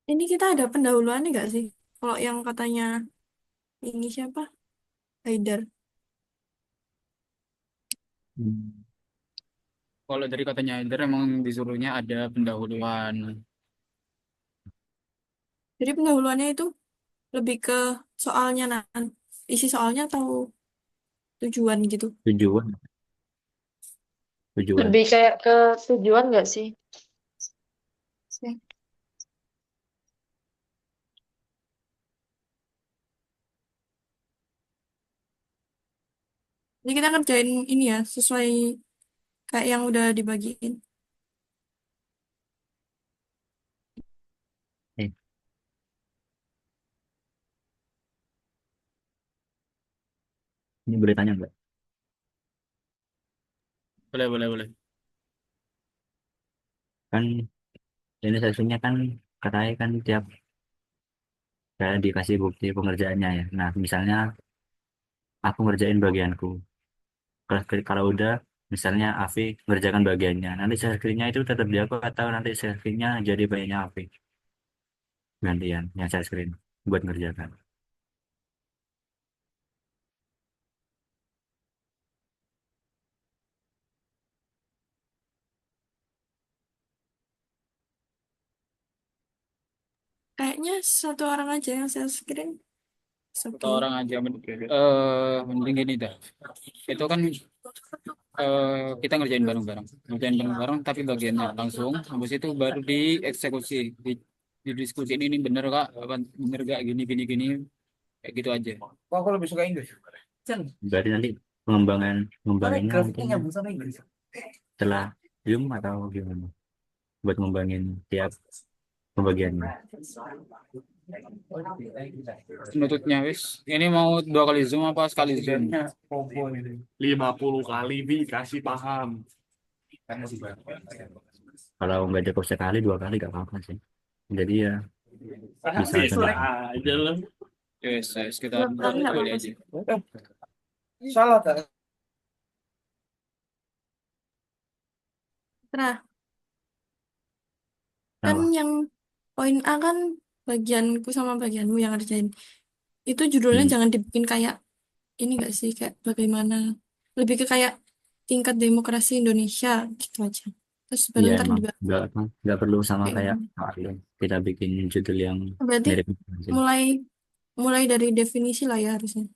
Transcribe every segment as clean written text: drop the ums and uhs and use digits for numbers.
Ini kita ada pendahuluan nggak sih? Kalau yang katanya ini siapa? Haidar. Hmm. Kalau dari katanya Ender emang disuruhnya ada pendahuluan. Jadi pendahuluannya itu lebih ke soalnya isi soalnya atau tujuan gitu. Tujuan, tujuan. Lebih kayak ke tujuan nggak sih? Oke. Ini kita kerjain ini ya, sesuai kayak yang udah dibagiin. Eh, ini boleh tanya nggak? Boleh, boleh, boleh. Kan ini sesinya kan katanya kan tiap kayak dikasih bukti pengerjaannya ya. Nah, misalnya aku ngerjain bagianku. Kalau udah, misalnya Afi ngerjakan bagiannya. Nanti share screen-nya itu tetap di aku atau nanti share screen-nya jadi bagiannya Afi. Gantian yang share screen buat ngerjakan. Kayaknya satu orang aja yang share screen. It's Satu okay. orang aja mending gini dah. Itu kan eh, kita ngerjain bareng-bareng. Ngerjain bareng-bareng tapi bagiannya langsung. Habis itu baru dieksekusi. Didiskusi ini bener kak, apa bener gak gini gini gini kayak gitu aja. Kok aku lebih suka Inggris? Berarti nanti pengembangannya mungkin setelah Zoom atau gimana? Buat ngembangin tiap pembagiannya. Penutupnya wis. Ini mau 2 kali Zoom apa sekali Zoom? 50 kali dikasih paham. Kalau nggak cukup sekali 2 kali nggak apa-apa sih. Jadi ya bisa Bisa sambil. aja lah. Yes, yes, kita Dua kali dua nggak kali apa-apa aja. sih. Salah tak? Nah, kan Apa? yang poin A kan bagianku sama bagianmu yang ngerjain. Itu judulnya Hmm. jangan dibikin kayak ini nggak sih? Kayak bagaimana? Lebih ke kayak tingkat demokrasi Indonesia gitu aja. Terus baru Iya ntar emang dibahas. nggak perlu sama Kayak kayak gitu. Arlo. Kita bikin judul yang Berarti mirip aja. mulai mulai dari definisi lah ya harusnya.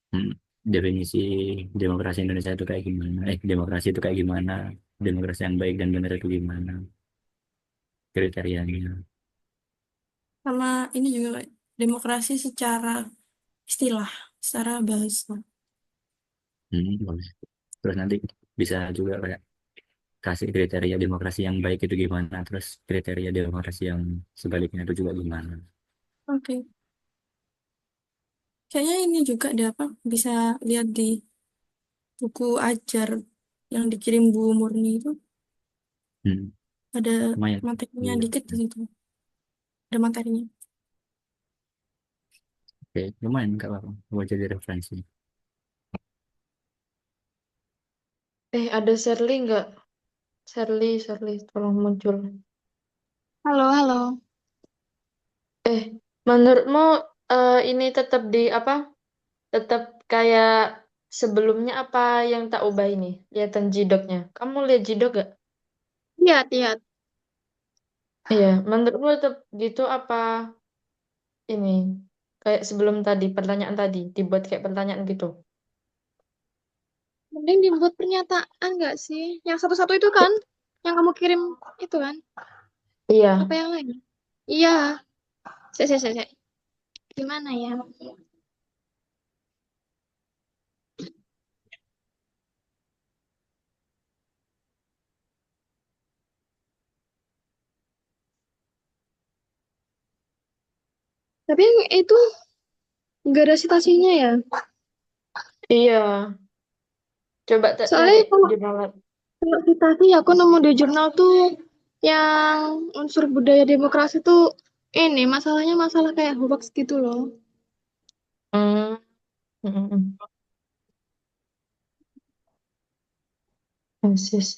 Hmm. Definisi demokrasi Indonesia itu kayak gimana? Demokrasi itu kayak gimana? Demokrasi yang baik dan benar itu gimana? Kriterianya. Sama ini juga kayak demokrasi secara istilah, secara bahasa. Bagus. Terus nanti bisa juga kayak kasih kriteria demokrasi yang baik itu gimana, terus kriteria demokrasi yang sebaliknya itu juga gimana. Oke. Kayaknya ini juga deh apa bisa lihat di buku ajar yang dikirim Bu Murni itu Hmm, ada lumayan. materinya Iya. dikit di situ. Ada materinya. Oke, lumayan nggak apa-apa buat jadi referensi. Ada Shirley nggak? Shirley, tolong muncul. Halo, halo. Eh, menurutmu ini tetap di apa? Tetap kayak sebelumnya apa yang tak ubah ini? Lihatan jidoknya. Kamu lihat jidok gak? Lihat, lihat. Iya, menurutmu tetap gitu apa ini? Kayak sebelum tadi, pertanyaan tadi, dibuat kayak pertanyaan gitu. Mending dibuat pernyataan nggak sih? Yang satu-satu itu kan? Yang kamu kirim itu kan? Apa Iya, yang lain? Iya. Saya. Gimana ya? Tapi yang itu nggak ada citasinya ya? iya. Coba tak cari Soalnya kalau, di bawah. kalau citasi aku nemu di jurnal tuh yang unsur budaya demokrasi tuh ini masalahnya masalah kayak hoax gitu loh. Hmm, mm, mm, mm. Yes, yes.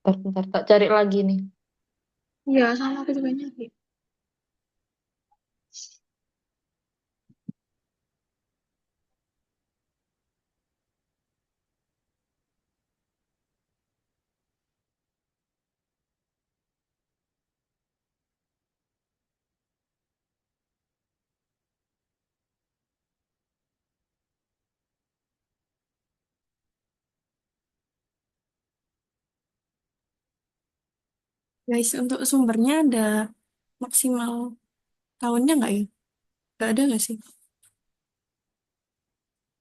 Bentar, bentar, tak cari lagi nih. Iya, sama aku juga nyari. Guys, untuk sumbernya ada maksimal tahunnya nggak ya? Nggak ada nggak sih?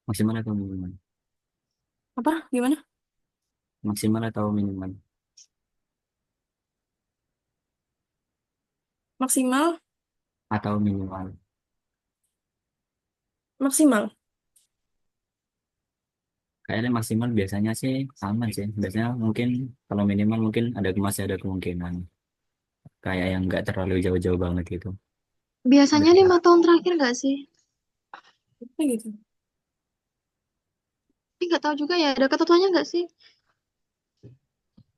Maksimal atau minimal? Apa? Gimana? Maksimal atau minimal? Maksimal? Atau minimal? Maksimal. Kayaknya maksimal biasanya sih aman sih. Biasanya mungkin kalau minimal mungkin masih ada kemungkinan. Kayak yang nggak terlalu jauh-jauh banget gitu. Biasanya Betul. 5 tahun terakhir nggak sih? Apa gitu? Tapi nggak tahu juga ya, ada ketentuannya nggak sih?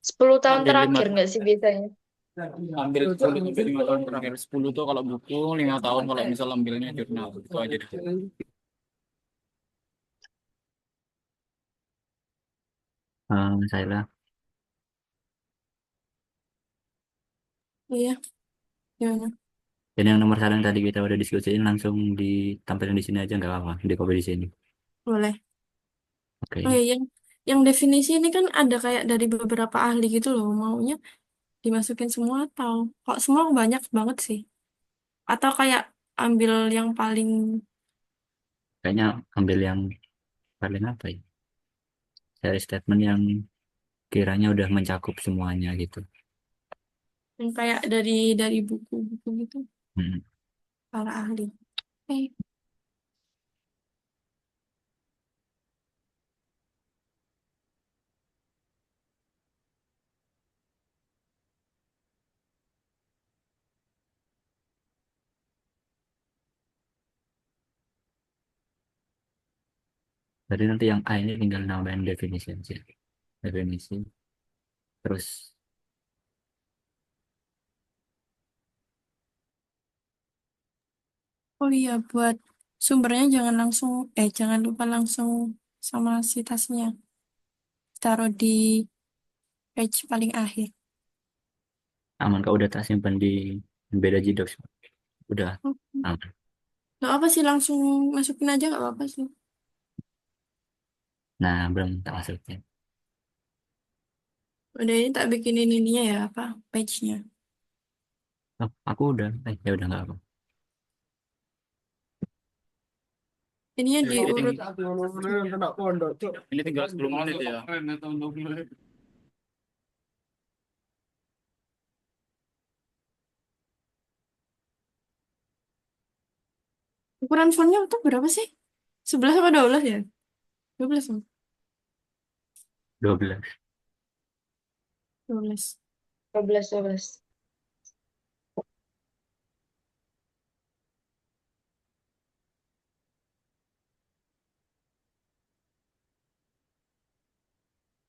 10 tahun Ambil lima, terakhir nggak sih biasanya? ambil 10 sampai 5 tahun terakhir. 10 tuh kalau buku, 5 tahun kalau misal ambilnya jurnal. Itu aja deh. Saya Iya, gimana? dan yang nomor satu yang tadi kita udah diskusiin langsung ditampilkan di sini aja nggak apa-apa, di copy di sini. Boleh. Oh Oke. iya, yang definisi ini kan ada kayak dari beberapa ahli gitu loh. Maunya dimasukin semua atau kok semua banyak banget sih? Atau kayak ambil yang paling Kayaknya ambil yang paling apa ya? Dari statement yang kiranya udah mencakup semuanya gitu. yang kayak dari buku-buku gitu Hmm. para ahli. Oke. Jadi nanti yang A ini tinggal nambahin definisi aja. Definisi. Terus Oh iya, buat sumbernya jangan lupa langsung sama sitasnya. Taruh di page paling akhir. aman kak udah tak simpan di beda Jidocs. Udah Oh, aman. nggak apa sih, langsung masukin aja nggak apa-apa sih. Nah, belum tak masukin. Udah ini tak bikinin ininya ya, apa, page-nya. Oh, aku udah. Ya udah nggak apa. Ininya diurut. Ini tinggal 10 menit ya. Ukuran fontnya itu berapa sih? 11 apa 12 ya? 12 kan? 12. 12. 12, 12.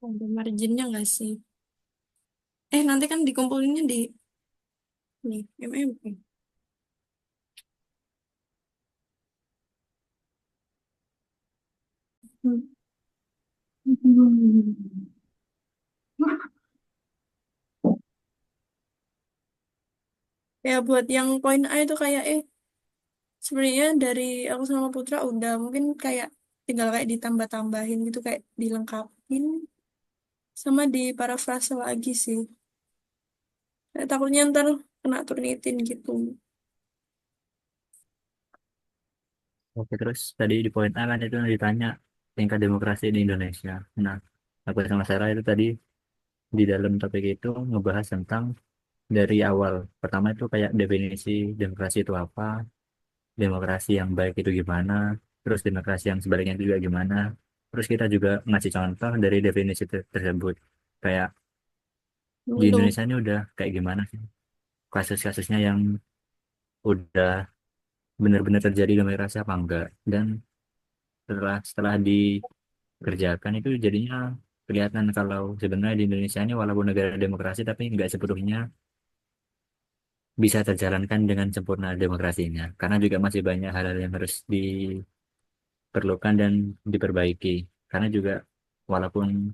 Ada marginnya nggak sih? Nanti kan dikumpulinnya di nih, MMP. Hmm. Ya buat yang poin A itu kayak sebenarnya dari aku sama Putra udah mungkin kayak tinggal kayak ditambah-tambahin gitu kayak dilengkapin sama di parafrase lagi sih. Kayak takutnya ntar kena Turnitin gitu. Oke, terus tadi di poin A kan itu ditanya tingkat demokrasi di Indonesia. Nah, aku sama Sarah itu tadi di dalam topik itu ngebahas tentang dari awal. Pertama itu kayak definisi demokrasi itu apa, demokrasi yang baik itu gimana, terus demokrasi yang sebaliknya itu juga gimana. Terus kita juga ngasih contoh dari definisi tersebut. Kayak di Dulu. Indonesia ini udah kayak gimana sih kasus-kasusnya yang udah benar-benar terjadi demokrasi apa enggak. Dan setelah dikerjakan itu jadinya kelihatan kalau sebenarnya di Indonesia ini walaupun negara demokrasi tapi nggak sepenuhnya bisa terjalankan dengan sempurna demokrasinya. Karena juga masih banyak hal-hal yang harus diperlukan dan diperbaiki. Karena juga walaupun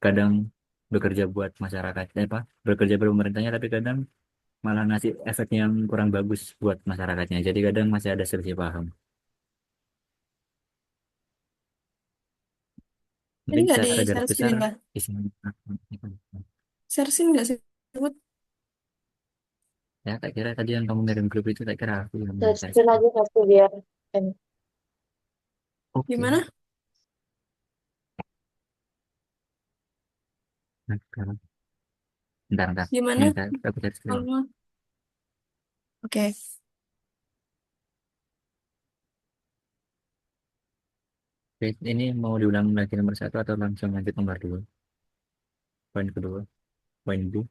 kadang bekerja buat masyarakat, apa, bekerja buat pemerintahnya, tapi kadang malah ngasih efek yang kurang bagus buat masyarakatnya. Jadi kadang masih ada selisih paham. Ini Mungkin nggak secara garis di-share besar screen kah? isinya Share screen nggak sih? ya, tak kira tadi yang kamu ngirim grup itu tak kira aku yang saya Screen aja pasti biar enak. oke. Gimana? Nah, sekarang bentar ini Gimana? aku cari screen. Kalau oke. Oke, ini mau diulang lagi nomor satu atau langsung lanjut nomor dua, poin kedua, poin B.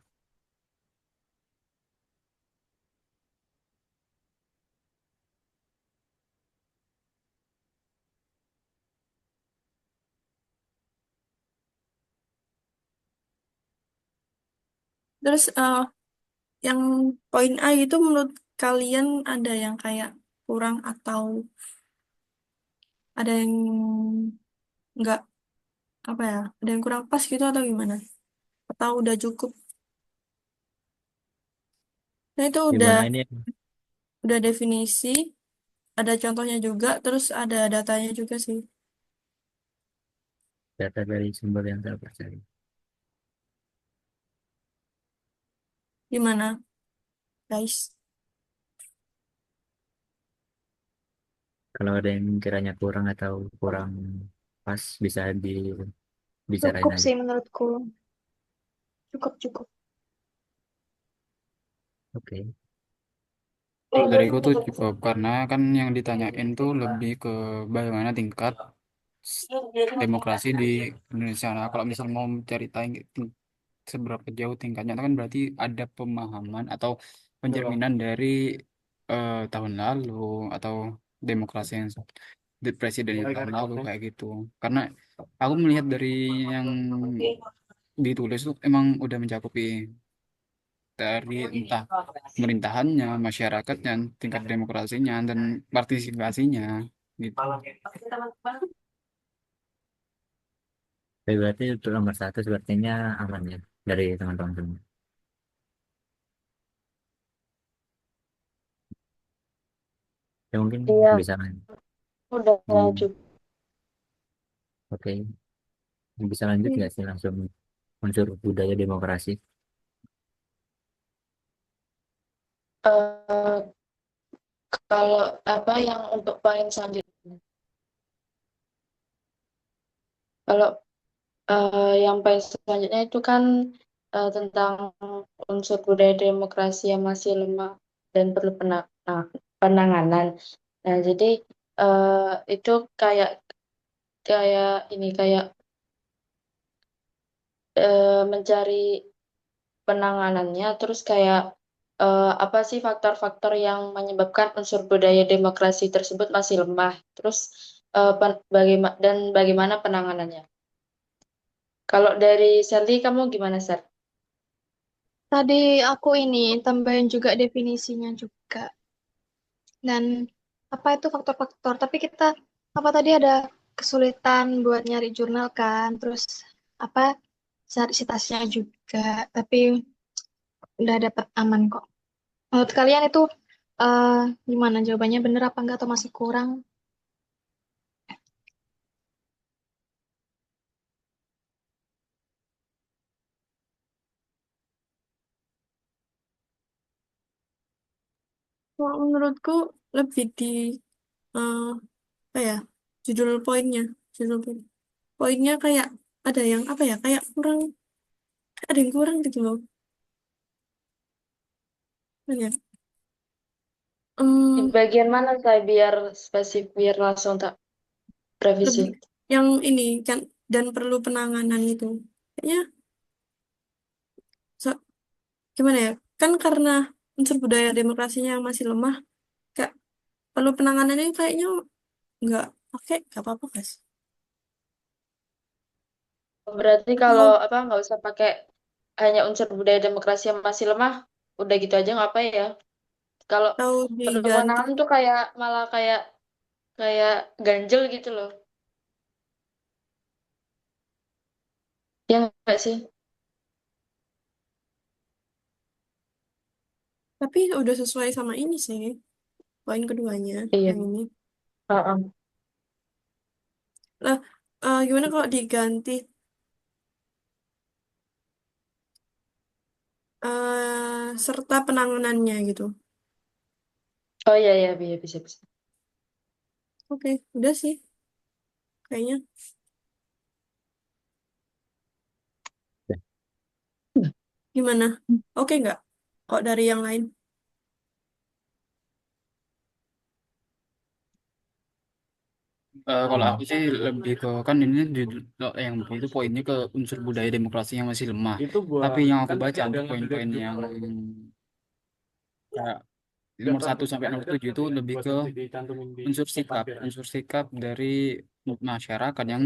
Terus yang poin A itu menurut kalian ada yang kayak kurang atau ada yang nggak apa ya? Ada yang kurang pas gitu atau gimana? Atau udah cukup? Nah itu Gimana ini udah definisi, ada contohnya juga, terus ada datanya juga sih. data dari sumber yang saya percaya. Gimana, guys? Kalau ada yang kiranya kurang atau kurang pas bisa dibicarain Cukup aja. sih menurutku. Cukup, cukup. Oke. Kalau dariku tuh cukup karena kan yang ditanyain tuh lebih ke bagaimana tingkat demokrasi di Indonesia. Nah, kalau misal mau ceritain seberapa jauh tingkatnya itu kan berarti ada pemahaman atau pencerminan dari tahun lalu atau demokrasi yang di presiden yang tahun lalu kayak gitu. Karena aku melihat dari yang ditulis tuh emang udah mencakupi dari entah pemerintahannya, masyarakatnya, tingkat demokrasinya dan partisipasinya gitu. Tapi berarti untuk nomor satu sepertinya aman ya dari teman-teman semua. Ya mungkin Iya, bisa udah di lanjut. oke, bisa lanjut nggak sih langsung unsur budaya demokrasi. Eh, Kalau apa yang untuk poin selanjutnya? Kalau yang poin selanjutnya itu kan tentang unsur budaya demokrasi yang masih lemah dan perlu penanganan. Nah, jadi itu kayak kayak ini kayak mencari penanganannya, terus kayak apa sih faktor-faktor yang menyebabkan unsur budaya demokrasi tersebut masih lemah, terus bagaimana penanganannya? Kalau dari Sally, kamu gimana, Sar? Tadi aku ini tambahin juga definisinya juga. Dan apa itu faktor-faktor. Tapi kita, apa tadi ada kesulitan buat nyari jurnal kan. Terus apa, cari citasnya juga. Tapi udah dapat aman kok. Menurut kalian itu eh gimana jawabannya, bener apa enggak atau masih kurang? Kalau menurutku lebih di eh, apa ya? Judul poinnya, judul poin. Poinnya kayak ada yang apa ya? Kayak kurang, ada yang kurang gitu loh. Apa ya? Di Em, bagian mana saya biar spesifik, biar langsung tak revisi? lebih yang ini kan dan perlu penanganan itu. Kayaknya so- gimana ya? Kan karena unsur budaya demokrasinya masih lemah, kayak perlu penanganannya kayaknya nggak pakai nggak apa-apa guys. Berarti kalau Oh, apa nggak usah pakai hanya unsur budaya demokrasi yang masih lemah, udah gitu aja nggak apa ya. Kalau Tahu diganti. pertemanan tuh kayak malah kayak kayak ganjel gitu loh. Ya nggak sih? Tapi udah sesuai sama ini sih. Poin keduanya. Iya. Yang ini. Heeh. Lah, gimana kalau diganti serta penanganannya gitu? Oh iya iya bisa bisa bisa. Oke, udah sih kayaknya. Gimana? Oke nggak? Kok dari yang lain? Kalau aku sih lebih ke kan ini di, yang itu poinnya ke unsur budaya demokrasi yang masih lemah. Itu gua Tapi yang aku kan baca ada untuk nge-delete poin-poin grup yang kalau kayak nomor daftar 1 sampai nomor 7 itu lebih buat ke nanti dicantumin di parkiran. unsur sikap dari masyarakat yang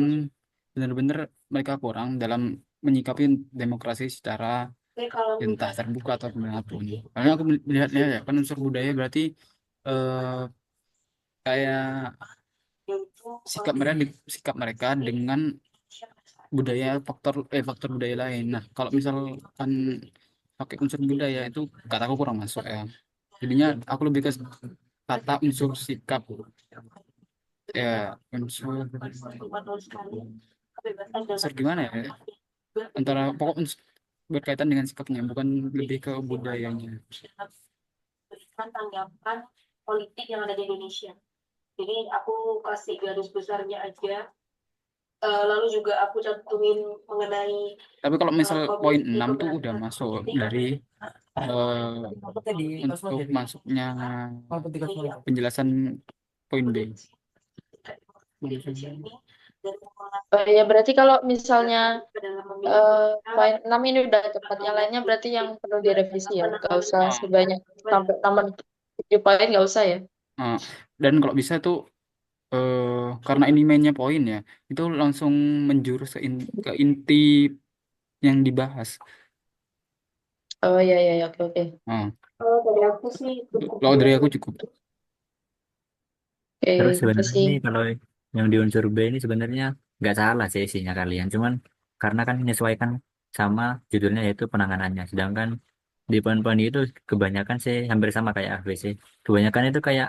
benar-benar mereka kurang dalam menyikapi demokrasi secara entah terbuka atau dimanapun. Karena aku melihatnya ya kan unsur budaya berarti eh, kayak sikap mereka dengan budaya faktor budaya lain. Nah, kalau misalkan pakai unsur budaya itu kataku kurang masuk ya. Jadinya aku lebih ke kata unsur sikap ya unsur gimana ya? Antara pokok unsur berkaitan dengan sikapnya bukan lebih ke budayanya. Berikan tanggapan politik yang ada di Indonesia. Jadi aku kasih garis besarnya aja. Lalu juga aku cantumin mengenai Tapi kalau misal poin komisi 6 tuh udah pemberantasan masuk korupsi. dari untuk masuknya penjelasan poin B. Indonesia ini dan Oh ya berarti kalau misalnya dalam memilih poin 6 ini udah tepat, yang lainnya berarti yang perlu direvisi ya. Gak usah Ah, sebanyak sampai taman 7 poin gak usah ya. ah. Dan kalau bisa tuh karena ini mainnya poin ya, itu langsung menjurus ke inti yang dibahas. Oh iya iya iya, oke oke. Ah, kalau dari aku sih cukup kalau dua dari aku tuh. cukup. Oke, Terus sebenarnya makasih. ini kalau yang di unsur B ini sebenarnya nggak salah sih isinya kalian, cuman karena kan menyesuaikan sama judulnya yaitu penanganannya. Sedangkan di poin-poin itu kebanyakan sih hampir sama kayak AVC. Kebanyakan itu kayak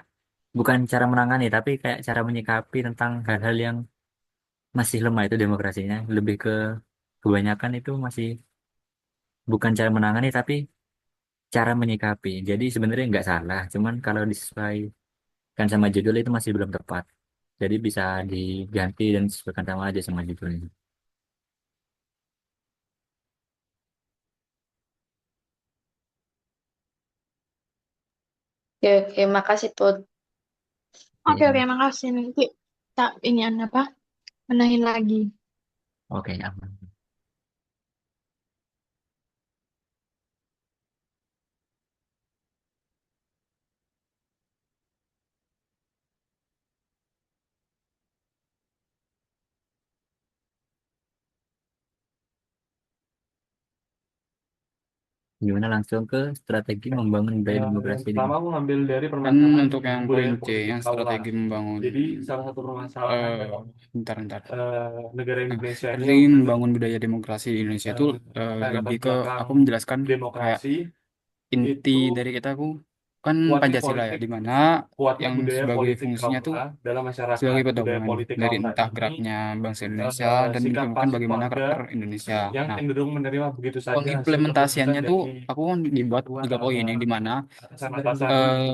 bukan cara menangani tapi kayak cara menyikapi tentang hal-hal yang masih lemah itu demokrasinya. Lebih ke kebanyakan itu masih bukan cara menangani tapi cara menyikapi. Jadi sebenarnya nggak salah, cuman kalau disesuaikan sama judul itu masih belum tepat. Jadi bisa diganti dan disesuaikan sama aja sama judulnya. Oke oke, makasih Put. Oke, Oke, oke, makasih. Nanti tak ini apa? Menahin lagi. oke, aman. Gimana langsung ke strategi membangun budaya Yang demokrasi ini? pertama aku ngambil dari Kan permasalahan untuk yang budaya poin C, politik yang Kaula. strategi membangun Jadi salah satu permasalahan bentar. negara Nah, Indonesia ini strategi membangun budaya demokrasi di Indonesia itu kayak lebih latar ke belakang aku menjelaskan kayak demokrasi inti itu dari kita aku kan kuatnya Pancasila ya, politik, di mana kuatnya yang budaya sebagai politik fungsinya tuh Kaula dalam masyarakat. sebagai Budaya pedoman politik dari Kaula entah ini geraknya bangsa Indonesia dan sikap menunjukkan pasif bagaimana warga karakter Indonesia. yang Nah, cenderung menerima begitu saja hasil keputusan pengimplementasiannya tuh dari aku dibuat 3 poin yang dimana atasan-atasan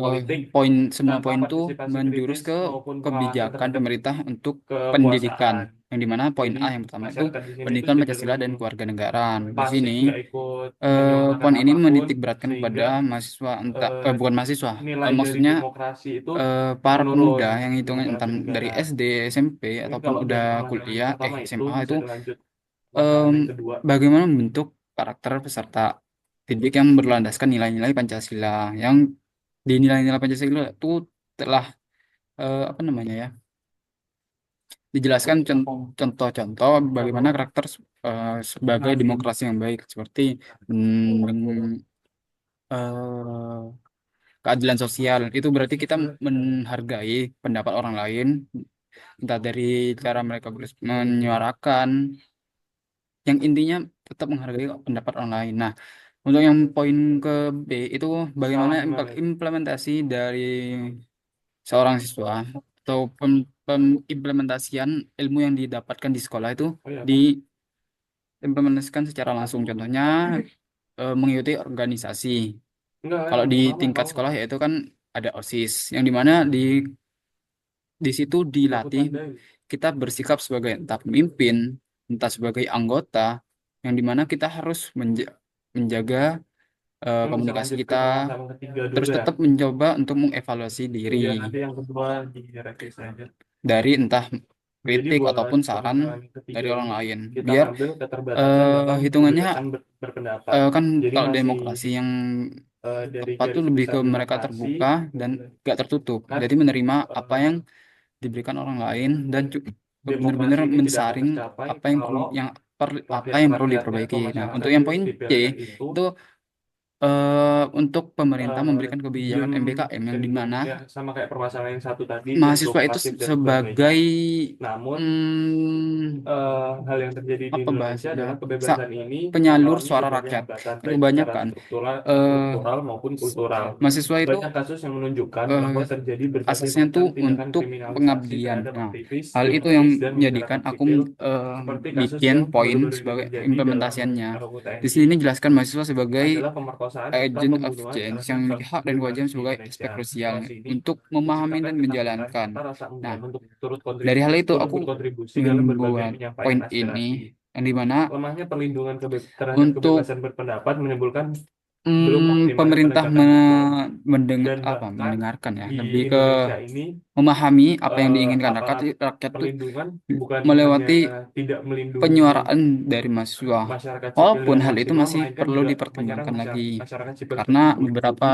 politik poin semua tanpa poin tuh partisipasi menjurus kritis ke maupun pengawasan kebijakan terhadap pemerintah untuk pendidikan. kekuasaan. Yang dimana poin Jadi A yang pertama itu masyarakat di sini itu pendidikan Pancasila cenderung dan kewarganegaraan. Di pasif, sini nggak ikut menyuarakan poin ini apapun, menitik beratkan kepada sehingga mahasiswa entah eh, bukan mahasiswa, nilai dari maksudnya demokrasi itu para menurun pemuda yang di hitungan beberapa entah dari negara. SD, SMP Mungkin ataupun kalau udah dari permasalahan yang kuliah pertama itu SMA bisa itu dilanjut em, permasalahan yang kedua. bagaimana membentuk karakter peserta didik yang berlandaskan nilai-nilai Pancasila yang di nilai-nilai Pancasila itu telah apa namanya ya dijelaskan contoh-contoh bagaimana karakter sebagai demokrasi yang baik seperti eh, keadilan sosial. Itu berarti kita menghargai pendapat orang lain, entah dari cara mereka menyuarakan, yang intinya tetap menghargai pendapat orang lain. Nah, untuk yang poin ke B itu bagaimana Salah gimana? implementasi dari seorang siswa atau implementasian ilmu yang didapatkan di sekolah itu Oh iya kan? diimplementasikan secara langsung. Contohnya mengikuti organisasi. Enggak, Kalau yang di pertama tingkat tahu nggak? sekolah yaitu kan ada OSIS, yang dimana di situ Udah aku dilatih tandain. kita bersikap sebagai entah pemimpin, entah sebagai anggota, yang dimana kita harus menjaga Yang bisa komunikasi lanjut ke kita, tengah sama ketiga dulu terus ya. tetap mencoba untuk mengevaluasi diri Biar nanti yang kedua direvisi aja. dari entah Jadi kritik buat ataupun saran penggunaan ketiga dari orang ini lain, kita biar ngambil keterbatasan dalam hitungannya kebebasan berpendapat. kan Jadi kalau masih demokrasi yang dari tepat tuh garis lebih besar ke mereka demokrasi terbuka dan gak tertutup, kan jadi menerima apa eh, yang diberikan orang lain dan benar-benar demokrasi ini tidak akan mensaring tercapai apa yang kalau apa yang perlu rakyat-rakyatnya diperbaiki. atau Nah, untuk masyarakatnya yang poin C sipilnya itu itu untuk pemerintah eh, memberikan diem kebijakan MBKM yang cenderung dimana ya sama kayak permasalahan yang satu tadi mahasiswa cenderung itu pasif dan sebagainya. sebagai Namun hmm, hal yang terjadi di apa Indonesia bahasanya, adalah Sa- kebebasan ini penyalur mengalami suara berbagai rakyat. hambatan Yang baik secara kebanyakan eh, struktural maupun kultural. mahasiswa itu Banyak kasus yang menunjukkan eh, bahwa terjadi berbagai asasnya macam tuh tindakan untuk kriminalisasi pengabdian. terhadap Nah, aktivis, hal itu yang demokratis, dan menjadikan masyarakat aku sipil, seperti kasus bikin yang poin baru-baru ini sebagai terjadi dalam implementasiannya. RUU Di TNI sini jelaskan mahasiswa sebagai adalah pemerkosaan serta agent of pembunuhan change salah yang satu memiliki kasus hak dan kewajiban demokrasi di sebagai aspek Indonesia. krusial Situasi ini untuk memahami menciptakan dan ketakutan menjalankan. serta rasa Nah, enggan untuk dari hal itu turut aku berkontribusi dalam berbagai membuat penyampaian poin ini aspirasi. yang dimana Lemahnya perlindungan terhadap untuk kebebasan berpendapat menimbulkan belum optimalnya pemerintah penegakan hukum mendengar dan bahkan mendengarkan ya, di lebih ke Indonesia ini memahami apa yang diinginkan rakyat. aparat Rakyat tuh perlindungan bukan hanya melewati tidak melindungi penyuaraan dari mahasiswa. masyarakat sipil Walaupun yang hal itu maksimal, masih melainkan perlu juga menyerang dipertimbangkan lagi, masyarakat sipil karena tersebut. beberapa Jadi,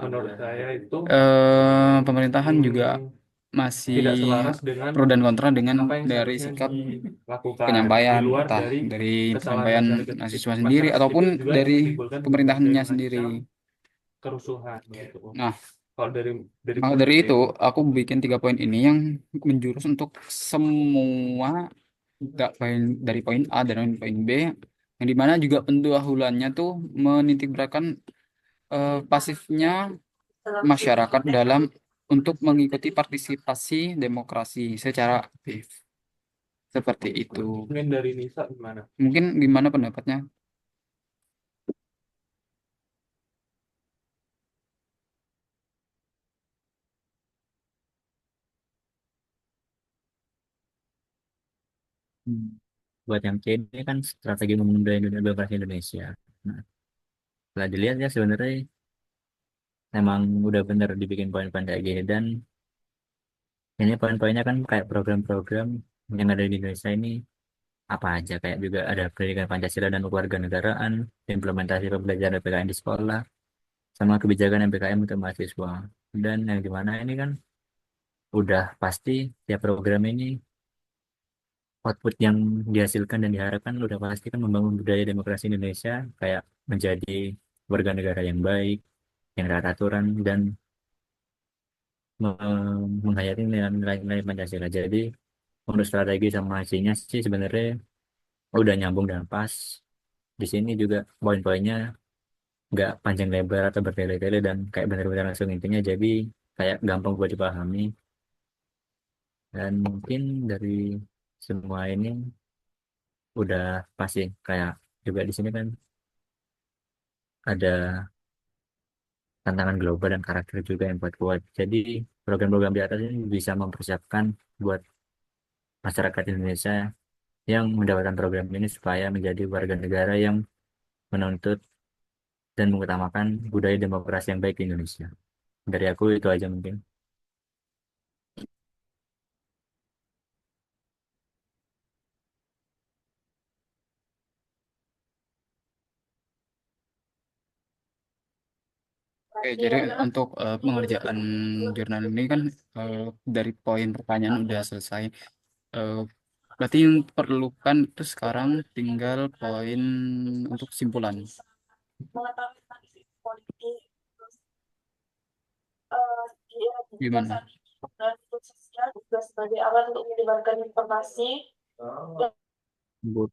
menurut saya itu pemerintahan juga hmm, masih tidak selaras dengan pro dan kontra dengan apa yang dari seharusnya sikap dilakukan di penyampaian, luar entah dari dari kesalahan penyampaian masyarakat mahasiswa sendiri masyarakat ataupun sipil juga yang dari menimbulkan berbagai pemerintahannya sendiri. macam kerusuhan gitu. Nah, Kalau dari maka poin dari C itu itu. aku bikin 3 poin ini yang menjurus untuk semua, nggak poin dari poin A dan poin B, yang dimana juga pendahuluannya tuh menitikberatkan pasifnya masyarakat dalam untuk mengikuti partisipasi demokrasi secara aktif, seperti itu. Mungkin dari Nisa gimana? Mungkin gimana pendapatnya? Hmm. Buat yang C ini kan strategi memudai dunia demokrasi Indonesia. Nah, setelah dilihat ya sebenarnya emang udah bener dibikin poin-poin kayak gini dan ini poin-poinnya kan kayak program-program yang ada di Indonesia ini apa aja kayak juga ada pendidikan Pancasila dan kewarganegaraan, implementasi pembelajaran PKN di sekolah, sama kebijakan MPKM untuk mahasiswa. Dan yang dimana ini kan udah pasti tiap program ini output yang dihasilkan dan diharapkan udah pasti kan membangun budaya demokrasi Indonesia kayak menjadi warga negara yang baik, yang taat aturan dan menghayati nilai-nilai Pancasila. Jadi untuk strategi sama hasilnya sih sebenarnya udah nyambung dan pas. Di sini juga poin-poinnya nggak panjang lebar atau bertele-tele dan kayak benar-benar langsung intinya jadi kayak gampang buat dipahami. Dan mungkin dari semua ini udah pasti kayak juga di sini kan ada tantangan global dan karakter juga yang kuat-kuat. Jadi program-program di atas ini bisa mempersiapkan buat masyarakat Indonesia yang mendapatkan program ini supaya menjadi warga negara yang menuntut dan mengutamakan budaya demokrasi yang baik di Indonesia. Dari aku itu aja mungkin. Oke, jadi untuk pengerjaan jurnal ini kan eh, dari poin pertanyaan udah selesai. Eh, Berarti yang perlukan itu sekarang tinggal poin untuk kesimpulan. politik, terus di era digital Gimana? saat ini dan media sosial juga sebagai alat untuk menyebarkan informasi dan But